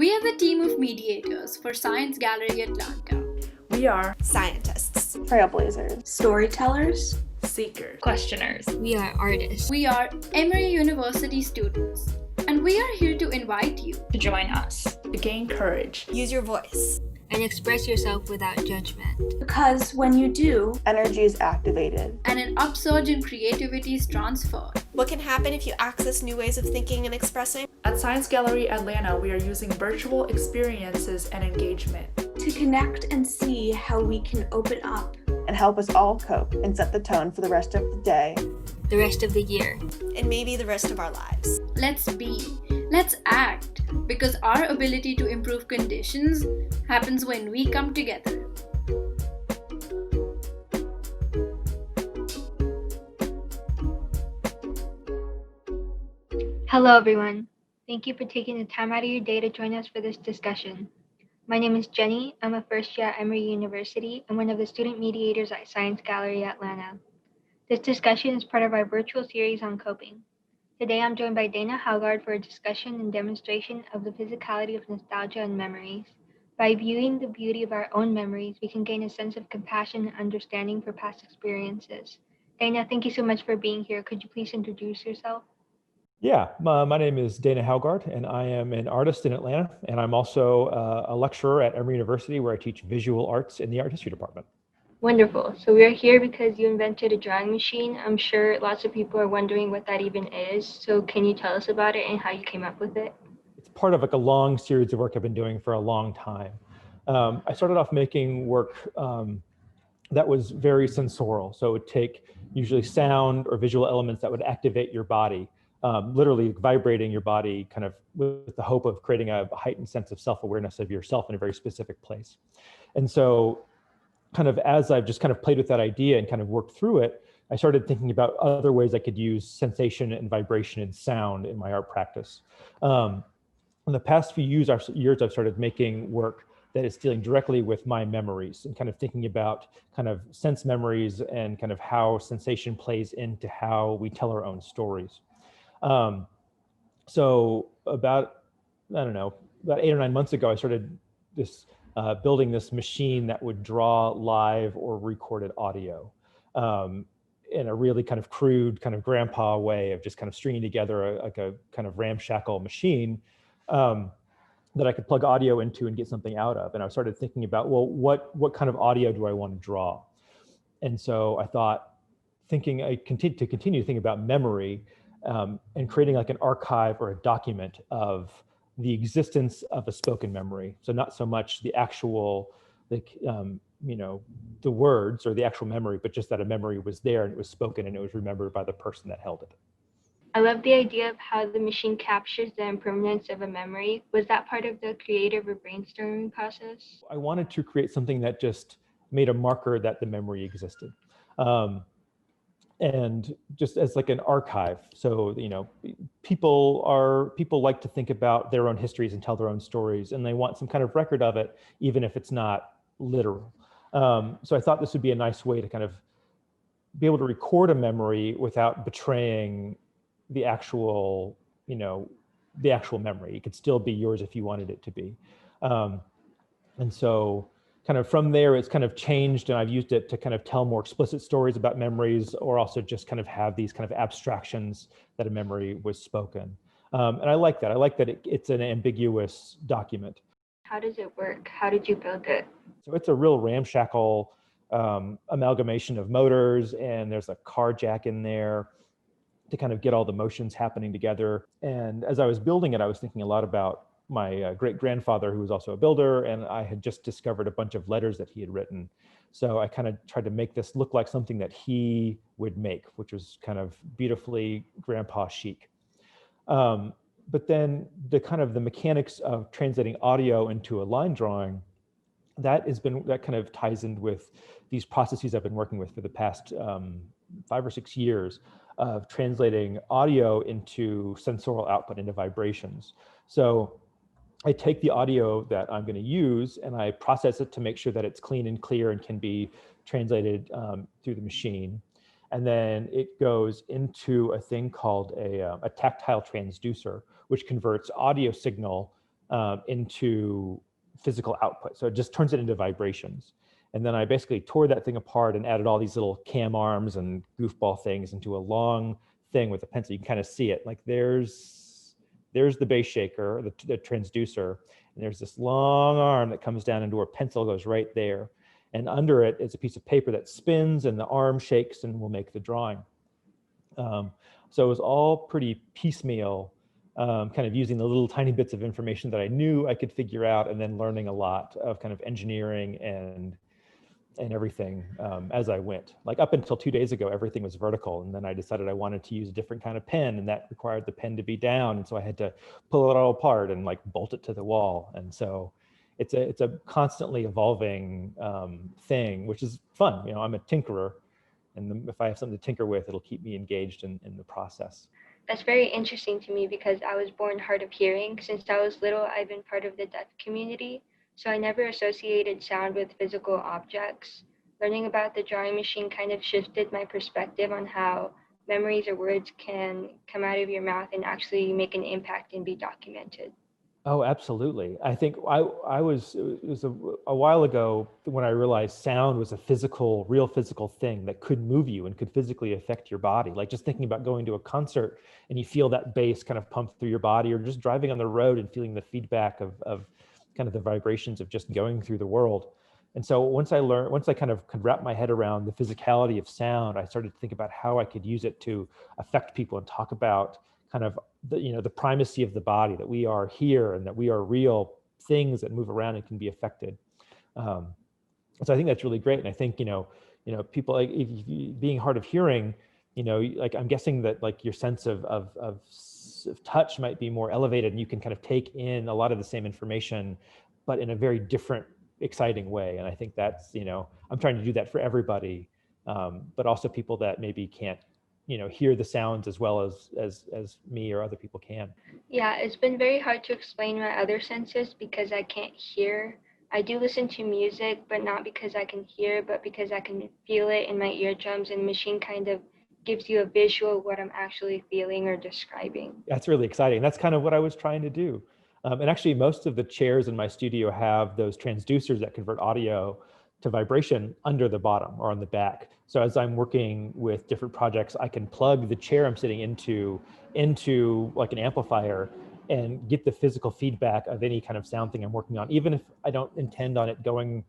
We are the team of mediators for Science Gallery Atlanta. We are scientists, trailblazers, storytellers, seekers, questioners. We are artists. We are Emory University students, and we are here to invite you to join us, to gain courage, use your voice, and express yourself without judgment. Because when you do, energy is activated, and an upsurge in creativity is transferred. What can happen if you access new ways of thinking and expressing? At Science Gallery Atlanta, we are using virtual experiences and engagement to connect and see how we can open up and help us all cope and set the tone for the rest of the day, the rest of the year, and maybe the rest of our lives. Let's be, let's act, because our ability to improve conditions happens when we come together. Hello everyone. Thank you for taking the time out of your day to join us for this discussion. My name is Jenny. I'm a first year at Emory University and one of the student mediators at Science Gallery Atlanta. This discussion is part of our virtual series on coping. Today I'm joined by Dana Haugaard for a discussion and demonstration of the physicality of nostalgia and memories. By viewing the beauty of our own memories, we can gain a sense of compassion and understanding for past experiences. Dana, thank you so much for being here. Could you please introduce yourself? Yeah, my name is Dana Haugaard, and I am an artist in Atlanta, and I'm also a lecturer at Emory University where I teach visual arts in the art history department. Wonderful. So we are here because you invented a drawing machine. I'm sure lots of people are wondering what that even is. So can you tell us about it and how you came up with it? It's part of like a long series of work I've been doing for a long time. I started off making work that was very sensorial. So it would take usually sound or visual elements that would activate your body. Literally vibrating your body kind of with the hope of creating a heightened sense of self-awareness of yourself in a very specific place. And so kind of as I've just kind of played with that idea and kind of worked through it, I started thinking about other ways I could use sensation and vibration and sound in my art practice. In the past few years, I've started making work that is dealing directly with my memories and kind of thinking about kind of sense memories and kind of how sensation plays into how we tell our own stories. So about 8 or 9 months ago, I started building this machine that would draw live or recorded audio in a really kind of crude, kind of grandpa way of just kind of stringing together a kind of ramshackle machine that I could plug audio into and get something out of. And I started thinking about, well, what kind of audio do I want to draw? And so I thought, to continue to think about memory, and creating like an archive or a document of the existence of a spoken memory. So not so much the actual, the words or the actual memory, but just that a memory was there and it was spoken and it was remembered by the person that held it. I love the idea of how the machine captures the impermanence of a memory. Was that part of the creative or brainstorming process? I wanted to create something that just made a marker that the memory existed. And just as like an archive. So, people like to think about their own histories and tell their own stories, and they want some kind of record of it, even if it's not literal. So I thought this would be a nice way to kind of be able to record a memory without betraying the actual memory. It could still be yours if you wanted it to be. And so kind of from there, it's kind of changed, and I've used it to kind of tell more explicit stories about memories, or also just kind of have these kind of abstractions that a memory was spoken. And I like that. I like that it's an ambiguous document. How does it work? How did you build it? So it's a real ramshackle amalgamation of motors, and there's a car jack in there to kind of get all the motions happening together. And as I was building it, I was thinking a lot about my great-grandfather, who was also a builder, and I had just discovered a bunch of letters that he had written. So I kind of tried to make this look like something that he would make, which was kind of beautifully grandpa chic. But then the mechanics of translating audio into a line drawing, that kind of ties in with these processes I've been working with for the past 5 or 6 years of translating audio into sensorial output, into vibrations. So I take the audio that I'm going to use and I process it to make sure that it's clean and clear and can be translated through the machine. And then it goes into a thing called a tactile transducer, which converts audio signal into physical output. So it just turns it into vibrations. And then I basically tore that thing apart and added all these little cam arms and goofball things into a long thing with a pencil. You can kind of see it. Like there's the bass shaker, the transducer, and there's this long arm that comes down into where pencil goes right there. And under it is a piece of paper that spins and the arm shakes and will make the drawing. So it was all pretty piecemeal, kind of using the little tiny bits of information that I knew I could figure out, and then learning a lot of kind of engineering and everything as I went. Like up until 2 days ago, everything was vertical, and then I decided I wanted to use a different kind of pen, and that required the pen to be down, and so I had to pull it all apart and like bolt it to the wall. And so it's a constantly evolving thing, which is fun. You know, I'm a tinkerer, and if I have something to tinker with, it'll keep me engaged in the process. That's very interesting to me because I was born hard of hearing. Since I was little, I've been part of the deaf community, so I never associated sound with physical objects. Learning about the drawing machine kind of shifted my perspective on how memories or words can come out of your mouth and actually make an impact and be documented. Oh, absolutely. I think it was a while ago when I realized sound was a real physical thing that could move you and could physically affect your body. Like just thinking about going to a concert and you feel that bass kind of pump through your body, or just driving on the road and feeling the feedback of kind of the vibrations of just going through the world. And so once I kind of could wrap my head around the physicality of sound, I started to think about how I could use it to affect people and talk about kind of the primacy of the body, that we are here and that we are real things that move around and can be affected. So I think that's really great. And I think, people like being hard of hearing, like I'm guessing that like your sense of touch might be more elevated, and you can kind of take in a lot of the same information, but in a very different, exciting way. And I think that's, I'm trying to do that for everybody, but also people that maybe can't hear the sounds as well as me or other people can. Yeah, it's been very hard to explain my other senses because I can't hear. I do listen to music, but not because I can hear, but because I can feel it in my eardrums, and the machine kind of gives you a visual of what I'm actually feeling or describing. That's really exciting. That's kind of what I was trying to do. And actually, most of the chairs in my studio have those transducers that convert audio to vibration under the bottom or on the back. So as I'm working with different projects, I can plug the chair I'm sitting into like an amplifier and get the physical feedback of any kind of sound thing I'm working on. Even if I don't intend on it going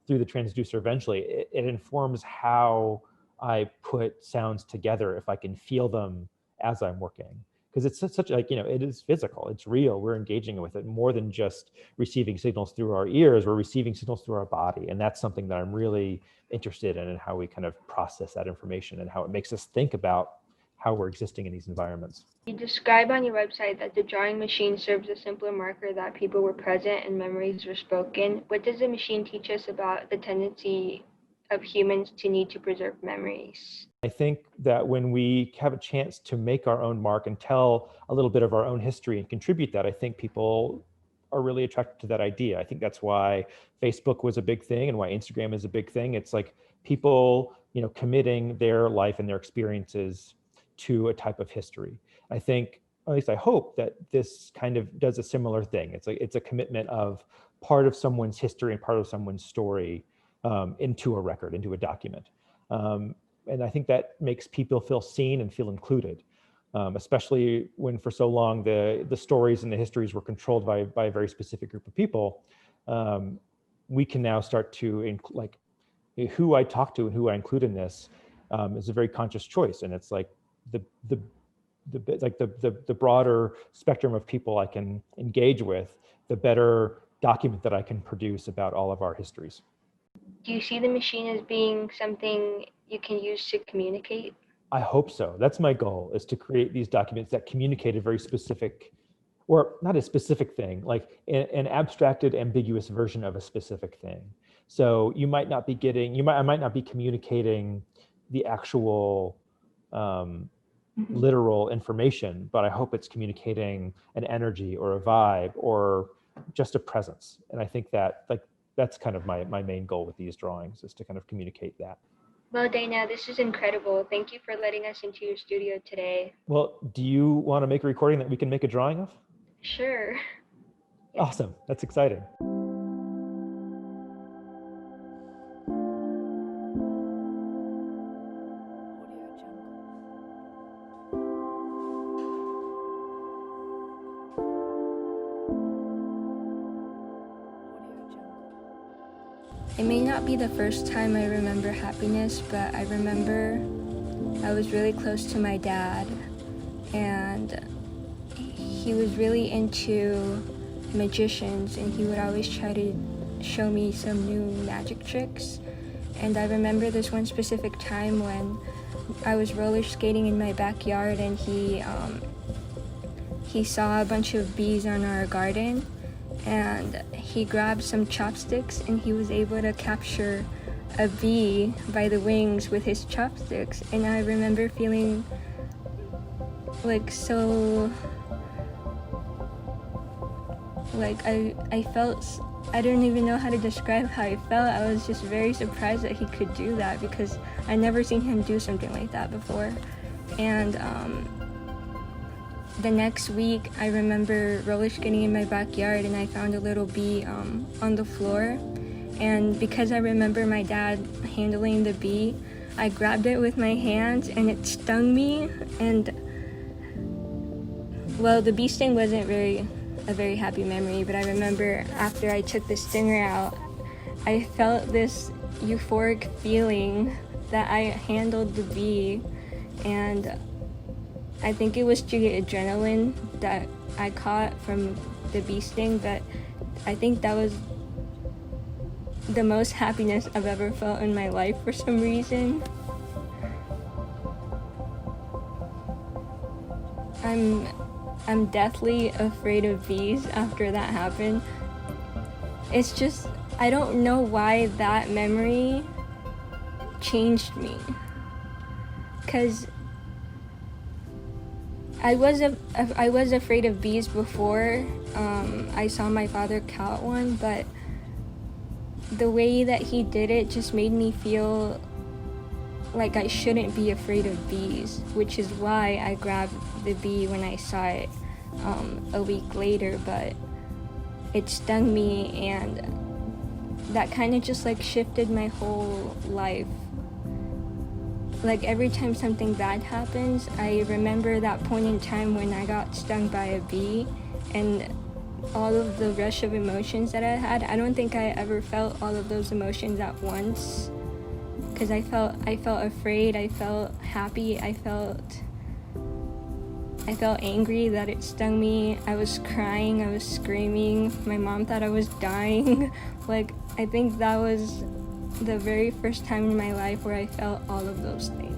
through the transducer eventually, it informs how I put sounds together if I can feel them as I'm working. Because it's such like, it is physical, it's real. We're engaging with it more than just receiving signals through our ears. We're receiving signals through our body. And that's something that I'm really interested in, and how we kind of process that information and how it makes us think about how we're existing in these environments. You describe on your website that the drawing machine serves a simpler marker that people were present and memories were spoken. What does the machine teach us about the tendency of humans to need to preserve memories? I think that when we have a chance to make our own mark and tell a little bit of our own history and contribute that, I think people are really attracted to that idea. I think that's why Facebook was a big thing and why Instagram is a big thing. It's like people, committing their life and their experiences to a type of history. I think, at least I hope, that this kind of does a similar thing. It's a commitment of part of someone's history and part of someone's story into a record, into a document. And I think that makes people feel seen and feel included, especially when for so long the stories and the histories were controlled by a very specific group of people. We can now start to like who I talk to and who I include in this is a very conscious choice, and it's like the broader spectrum of people I can engage with, the better document that I can produce about all of our histories. Do you see the machine as being something you can use to communicate? I hope so. That's my goal, is to create these documents that communicate a very specific, or not a specific thing, like an abstracted, ambiguous version of a specific thing. So I might not be communicating the actual literal information, but I hope it's communicating an energy or a vibe or just a presence. And I think that that's kind of my main goal with these drawings, is to kind of communicate that. Well, Dana, this is incredible. Thank you for letting us into your studio today. Well, do you want to make a recording that we can make a drawing of? Sure. Awesome. That's exciting. It may not be the first time I remember happiness, but I remember I was really close to my dad, and he was really into magicians, and he would always try to show me some new magic tricks. And I remember this one specific time when I was roller skating in my backyard, and he saw a bunch of bees on our garden, and he grabbed some chopsticks, and he was able to capture a bee by the wings with his chopsticks. And I remember feeling like so, like I felt, I don't even know how to describe how I felt. I was just very surprised that he could do that, because I never seen him do something like that before. And the next week, I remember roller skating in my backyard, and I found a little bee on the floor. And because I remember my dad handling the bee, I grabbed it with my hands, and it stung me. And well, the bee sting wasn't a very happy memory, but I remember after I took the stinger out, I felt this euphoric feeling that I handled the bee, and I think it was the adrenaline that I caught from the bee sting, but I think that was the most happiness I've ever felt in my life for some reason. I'm deathly afraid of bees after that happened. It's just, I don't know why that memory changed me. 'Cause I was afraid of bees before I saw my father caught one, but the way that he did it just made me feel like I shouldn't be afraid of bees, which is why I grabbed the bee when I saw it a week later. But it stung me, and that kind of just like shifted my whole life. Like every time something bad happens, I remember that point in time when I got stung by a bee, and all of the rush of emotions that I had. I don't think I ever felt all of those emotions at once, because I felt afraid, I felt happy, I felt angry that it stung me. I was crying, I was screaming. My mom thought I was dying. Like, I think that was the very first time in my life where I felt all of those things.